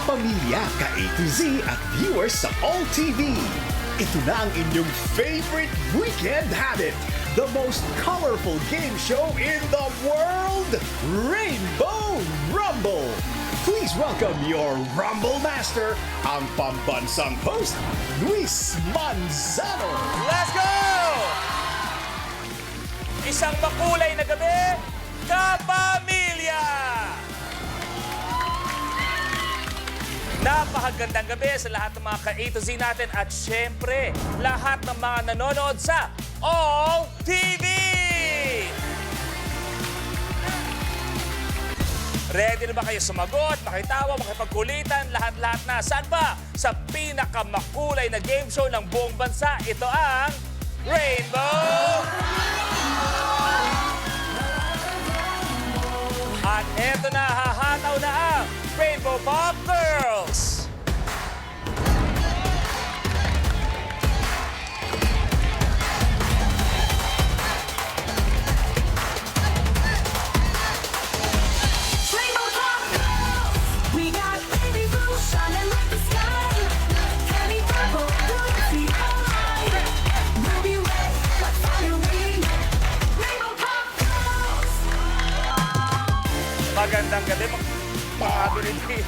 kapamilya, ka-A to Z at viewers sa All TV. Ito na ang inyong favorite weekend habit. The most colorful game show in the world, Rainbow Rumble. Please welcome your Rumble Master, ang pambansang host, Luis Manzano. Let's go! Isang makulay na gabi, kapamilya! Napakagandang gabi sa lahat ng mga ka-A to Z natin at syempre, lahat ng mga nanonood sa All TV! Ready na ba kayo sumagot, makitawa, makipagkulitan, lahat-lahat na? Saan ba? Sa pinakamakulay na game show ng buong bansa, ito ang Rainbow! At eto na, hahataw na ang Rainbow Pop Girls! Rainbow Pop Girls! We got baby blue shining like the sky. Candy purple, galaxy eye. Ruby red, like fire ring. Rainbow Pop Girls! Magandang gabi, mga binili.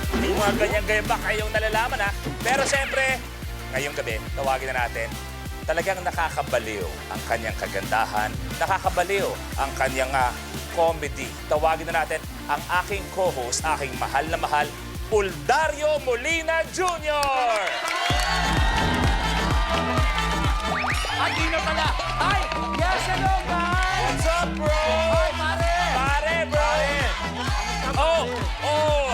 Hindi mga ganyang gaya ba kayong nalalaman, ha? Pero siyempre, ngayong gabi, tawagin na natin, talagang nakakabaliw ang kanyang kagandahan, nakakabaliw ang kanyang comedy. Tawagin na natin ang aking co-host, aking mahal na mahal, Puldario Molina Jr. At di na pala. Ay! Yes, hello, guys! What's up, bro? Ay, pare! Pare, bro!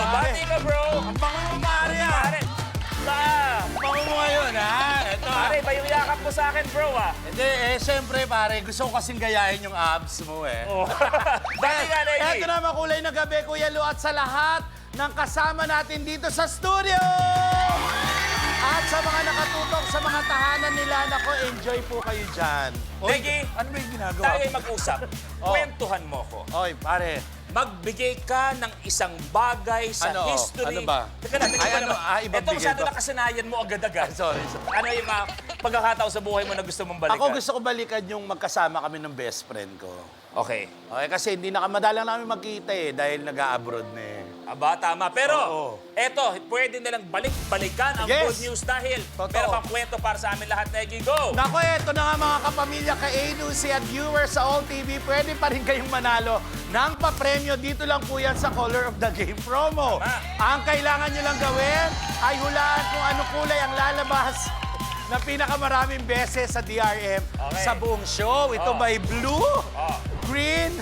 Bati ka, bro! Ang bango mo, pare, ah! Pare, Ang bango mo ngayon, ha? Ito, pare, ba yung yakap mo sa akin, bro, Hindi, siyempre, pare, gusto ko kasing gayahin yung abs mo, Oh. Bati ka, Negi! Ito na, makulay na gabi, Kuya Lu, at sa lahat ng kasama natin dito sa studio! At sa mga nakatutok sa mga tahanan nila, nako, enjoy po kayo dyan. Negi, ano ba yung ginagawa? tayo'y mag-usap. Oh. Kwentuhan mo ko. Oy, pare. Magbigay ka ng isang bagay sa Ano? history. Ano ba? Teka lang, Ay, ano? Ibang Ito bigay masyado ba? na kasanayan mo agad-agad. Sorry. Ano yung mga pagkakataon sa buhay mo na gusto mong balikan? Ako gusto ko balikan yung magkasama kami ng best friend ko. Okay. Okay, kasi hindi na madalang namin magkita dahil nag-a-abroad na eh. Aba, tama. Pero, Oo. eto, pwede nilang balikan ang Yes. good news dahil Totoo. meron kang kwento para sa amin lahat, Negi. Go! Nako, eto na nga mga kapamilya ka-A2C at viewers sa All TV, pwede pa rin kayong manalo ng papremyo. Dito lang po yan sa Color of the Game promo. Tama. Ang kailangan nyo lang gawin ay hulaan kung ano kulay ang lalabas na pinakamaraming beses sa DRM Okay. sa buong show. Ito Oh. by blue, Oh. green,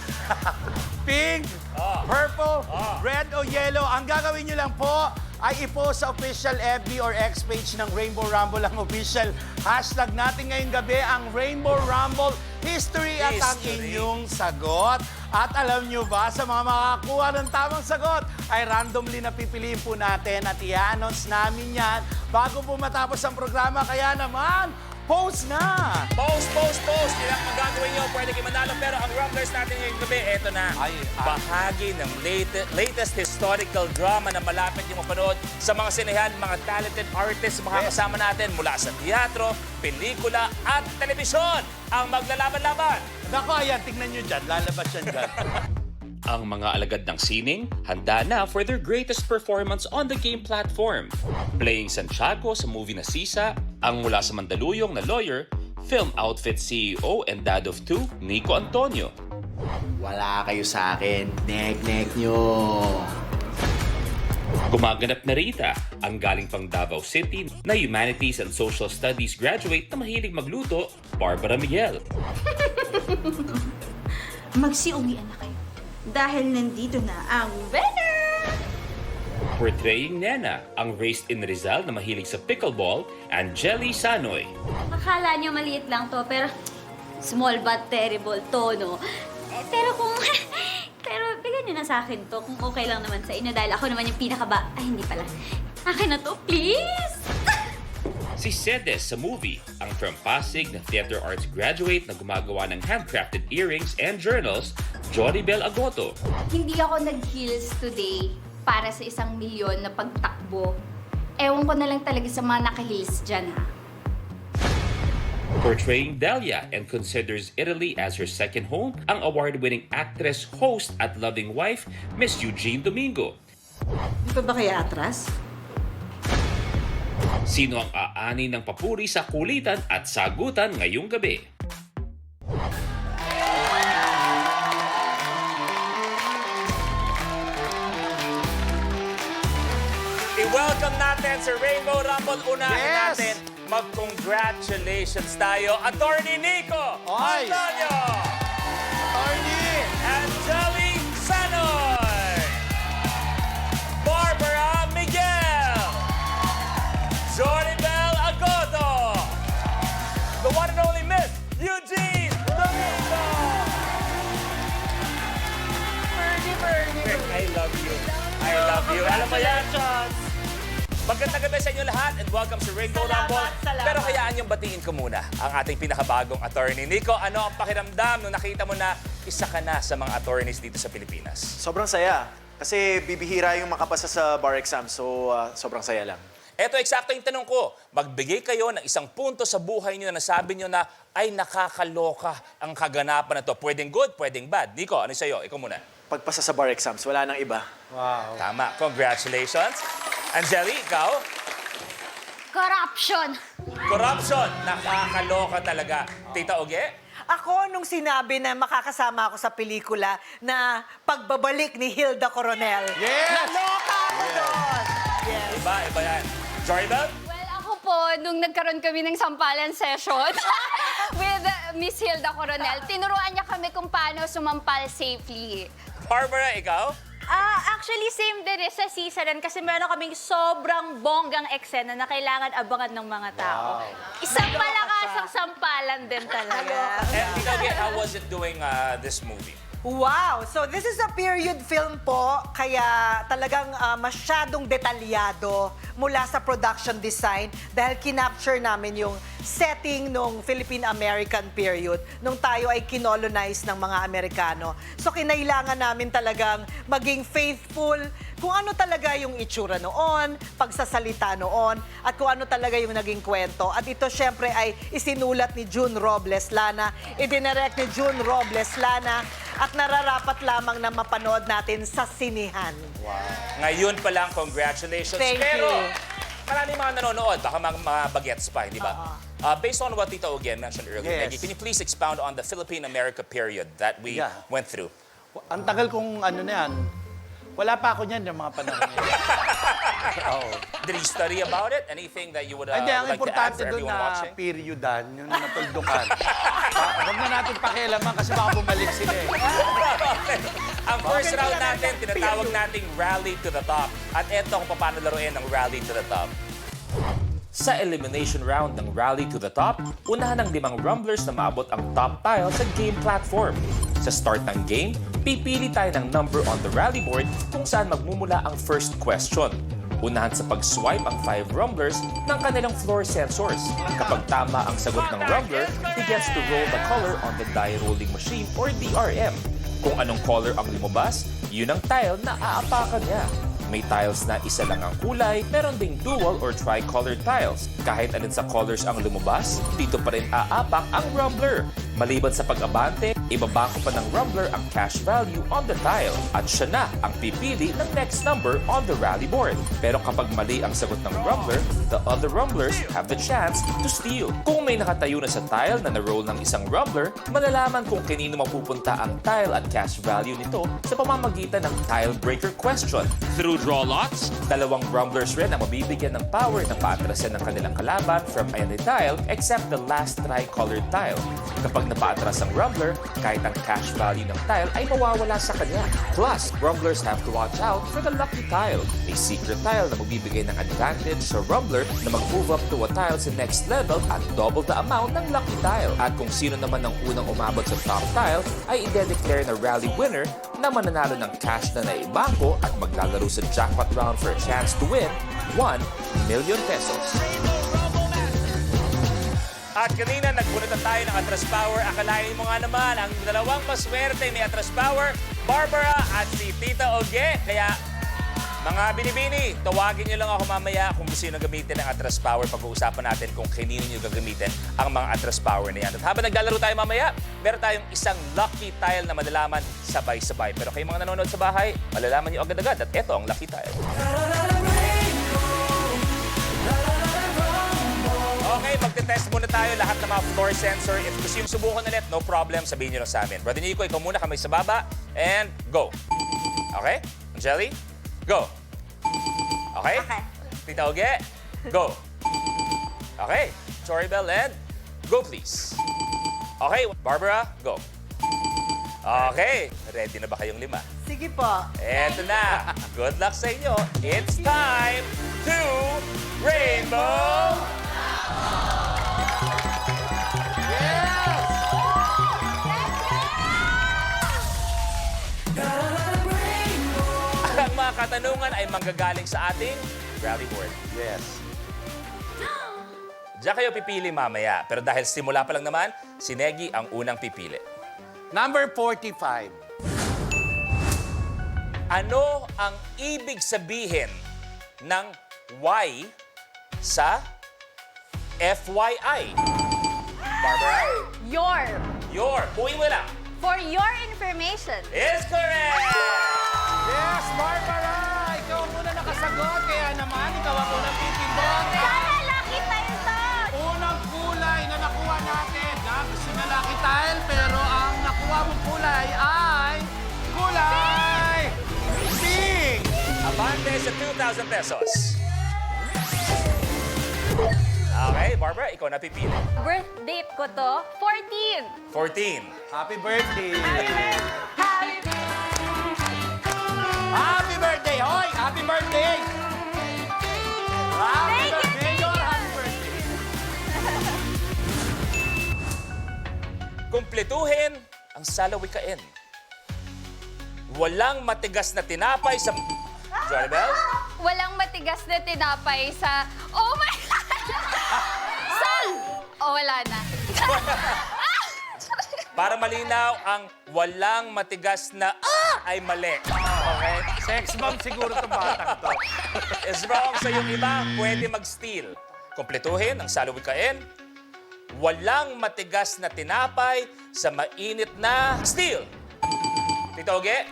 pink, Oh. purple, Oh. red o yellow. Ang gagawin nyo lang po ay i-post sa official FB or X page ng Rainbow Rumble ang official hashtag natin ngayong gabi, ang Rainbow Rumble History at ang History. inyong sagot. At alam nyo ba, sa mga makakakuha ng tamang sagot, ay randomly na pipiliin po natin at i-announce namin yan bago po matapos ang programa. Kaya naman, post na! Post! Yan ang magagawin nyo. Pwede kayo manalo. Pero ang Rumblers natin ngayong gabi, eto na. Bahagi ng latest historical drama na malapit yung mapanood sa mga sinehan, mga talented artists, mga kasama natin mula sa teatro, pelikula at telebisyon. Ang maglalaban-laban. Nako, ayan, tignan nyo dyan. Lalabas yan dyan. Ang mga alagad ng sining handa na for their greatest performance on the game platform. Playing Santiago sa movie na Sisa, ang mula sa Mandaluyong na lawyer, film outfit CEO and dad of two, Nico Antonio. Wala kayo sa akin. Nek-nek nyo. Gumaganap na Rita, ang galing pang Davao City na Humanities and Social Studies graduate na mahilig magluto, Barbara Miguel. Magsiuwian na kayo. Dahil nandito na ang winner! Portraying Nena, ang raised in Rizal na mahilig sa pickleball, Angeli Sanoy. Akala nyo maliit lang to, pero small but terrible to, no? Pero kung... pero bigyan nyo na sa akin to kung okay lang naman sa inyo dahil ako naman yung pinakaba... Ay, hindi pala. Akin na to, please! Si Cedes sa movie, ang from Pasig na theater arts graduate na gumagawa ng handcrafted earrings and journals, Jory Bel Agoto. Hindi ako nag-heels today para sa 1 milyon na pagtakbo. Ewan ko na lang talaga sa mga nakahils dyan, ha? Portraying Delia and considers Italy as her second home, ang award-winning actress, host at loving wife, Miss Eugene Domingo. Di pa ba kaya atras? Sino ang aani ng papuri sa kulitan at sagutan ngayong gabi? I-welcome natin sa Rainbow Rumble. Unahin Yes! natin, mag-congratulations tayo. Attorney Nico Oy! Antonio Attorney! and Joey Sanoy. Barbara Miguel. Joribel Agoto. The one and only Miss Eugene Domingo. I love you. I love you. Alam mo yan? Magandang gabi sa inyo lahat and welcome sa Rainbow Rumble. Pero hayaan niyong batiin ko muna ang ating pinakabagong attorney. Nico, ano ang pakiramdam nung nakita mo na isa ka na sa mga attorneys dito sa Pilipinas? Sobrang saya. Kasi bibihira yung makapasa sa bar exam. So, sobrang saya lang. Eto, eksakto yung tanong ko. Magbigay kayo ng isang punto sa buhay niyo na nasabi niyo na ay nakakaloka ang kaganapan na to. Pwedeng good, pwedeng bad. Nico, ano sa'yo? Ikaw muna. Pagpasa sa bar exams, wala nang iba. Wow. Tama. Congratulations. Angeli, ikaw? Corruption! Corruption. Nakakaloka talaga. Tita Oge? Ako, nung sinabi na makakasama ako sa pelikula na pagbabalik ni Hilda Coronel. Yes! Naloka ako doon! Yes. Iba yan. Joribel? Well, ako po, nung nagkaroon kami ng sampalan session with Miss Hilda Coronel, tinuruan niya kami kung paano sumampal safely. Barbara, ikaw? Actually, same din sa season kasi meron kaming sobrang bonggang eksena na kailangan abangan ng mga tao. Isang malakas ang sampalan din talaga. And Tita Oge, how was it doing this movie? Wow! So this is a period film po, kaya talagang masyadong detalyado mula sa production design dahil kinapture namin yung setting nung Philippine-American period nung tayo ay kinolonize ng mga Amerikano. So kinailangan namin talagang maging faithful kung ano talaga yung itsura noon, pagsasalita noon, at kung ano talaga yung naging kwento. At ito syempre ay isinulat ni June Robles Lana, idinirect ni June Robles Lana, at nararapat lamang na mapanood natin sa sinihan. Ngayon pa lang, congratulations. Thank Pero, you. maraming mga nanonood, baka mga bagets pa, hindi ba? Based on what Tita Oge mentioned earlier, Yes. Maggie, can you please expound on the Philippine-America period that we Yeah. went through? Ang tagal kong ano na yan. Wala pa ako niyan yung mga panahon na yan. Oo. Did you study about it? Anything that you would Hindi, ang like to add importante for doon everyone na watching? periodan, yung natuldukan. Huwag na natin pakialaman kasi baka bumalik sila eh. Ang first round natin, tinatawag nating Rally to the Top. At eto kung paano laruin ang Rally to the Top. Sa elimination round ng Rally to the Top, unahan ng 5 rumblers na maabot ang top tile sa game platform. Sa start ng game, pipili tayo ng number on the rally board kung saan magmumula ang first question. Unahan sa pag-swipe ang 5 rumblers ng kanilang floor sensors. Kapag tama ang sagot ng rumbler, he gets to roll the color on the die rolling machine or DRM. Kung anong color ang lumabas, yun ang tile na aapakan niya. May tiles na isa lang ang kulay, meron ding dual or tricolored tiles. Kahit alin sa colors ang lumabas, dito pa rin aapak ang rumbler. Maliban sa pag-abante, ibabako pa ng rumbler ang cash value on the tile at siya na ang pipili ng next number on the rally board. Pero kapag mali ang sagot ng rumbler, the other rumblers have the chance to steal. Kung may nakatayo na sa tile na na-roll ng isang rumbler, malalaman kung kanino mapupunta ang tile at cash value nito sa pamamagitan ng tile breaker question. Through draw lots, 2 rumblers rin ang mabibigyan ng power na paatrasan ng kanilang kalaban from any tile except the last tricolored tile. Kapag napaatras ang rumbler, kahit ang cash value ng tile ay mawawala sa kanya. Plus, rumblers have to watch out for the lucky tile, a secret tile na magbibigay ng advantage sa rumbler na mag-move up to a tile sa next level at double the amount ng lucky tile. At kung sino naman ang unang umabot sa top tile ay i-declare na rally winner na mananalo ng cash na naibangko at maglalaro sa jackpot round for a chance to win 1 million pesos. At kanina, nagbunutan tayo ng Atras Power. Akalain mo nga naman, ang dalawang maswerte may Atras Power, Barbara at si Tita Oge. Kaya, Mga binibini, tawagin nyo lang ako mamaya kung gusto nyo na gamitin ang Atras Power. Pag-uusapan natin kung kanino nyo gagamitin ang mga Atras Power na yan. At habang naglalaro tayo mamaya, meron tayong isang lucky tile na malalaman sabay-sabay. Pero kayo mga nanonood sa bahay, malalaman nyo agad-agad. At eto ang lucky tile. Okay, magte-test muna tayo lahat ng mga floor sensor. If gusto yung subukan ulit, no problem, sabihin nyo lang sa amin. Brother Nico, ikaw muna, kamay sa baba, and go. Okay? Angeli, go. Okay? Okay. Tita Oge, go. Okay. Choribel, and go please. Okay, Barbara, go. Okay, ready na ba kayong 5? Sige po. Eto na. Good luck sa inyo. It's time to Rainbow! Ang mga katanungan ay manggagaling sa ating rally board. Yes. Diyan kayo pipili mamaya. Pero dahil simula pa lang naman, si Negi ang unang pipili. Number 45. Ano ang ibig sabihin ng Y sa FYI? Barbara? Your. Buhay mo lang. For your information. Is correct! Yes, Barbara! Ikaw ang muna nakasagot, kaya naman ikaw ang unang pipindot. Sana lucky tayo to! Unang kulay na nakuha natin. Gusto na lucky tile, pero ang nakuha mong kulay ay kulay pink! Abante sa 2,000 pesos. Okay, Barbara, ikaw na pipili. Birth date ko to, 14. 14. Happy birthday! Happy Happy birthday! Hoy! Happy birthday! Happy Thank you, birthday! thank Your you. happy birthday! Kumpletuhin ang salawikain. Walang matigas na tinapay sa... Jollibel? Walang matigas na tinapay sa... Oh my God! Sa... Oh, wala na. Para malinaw, ang walang matigas na ay mali. Okay? Sex bomb siguro itong batang to. Is wrong. So yung iba, pwede mag-steal. Kumpletuhin ang salawikain. Walang matigas na tinapay sa mainit na steal. Tito Oge?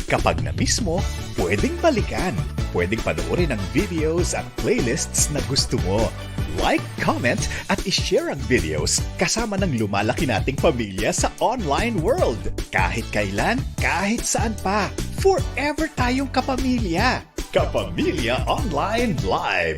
Kapag na-miss mo, pwedeng balikan. Pwedeng panoorin ang videos at playlists na gusto mo. Like, comment, at ishare ang videos kasama ng lumalaki nating pamilya sa online world. Kahit kailan, kahit saan pa. Forever tayong kapamilya. Kapamilya Online Live.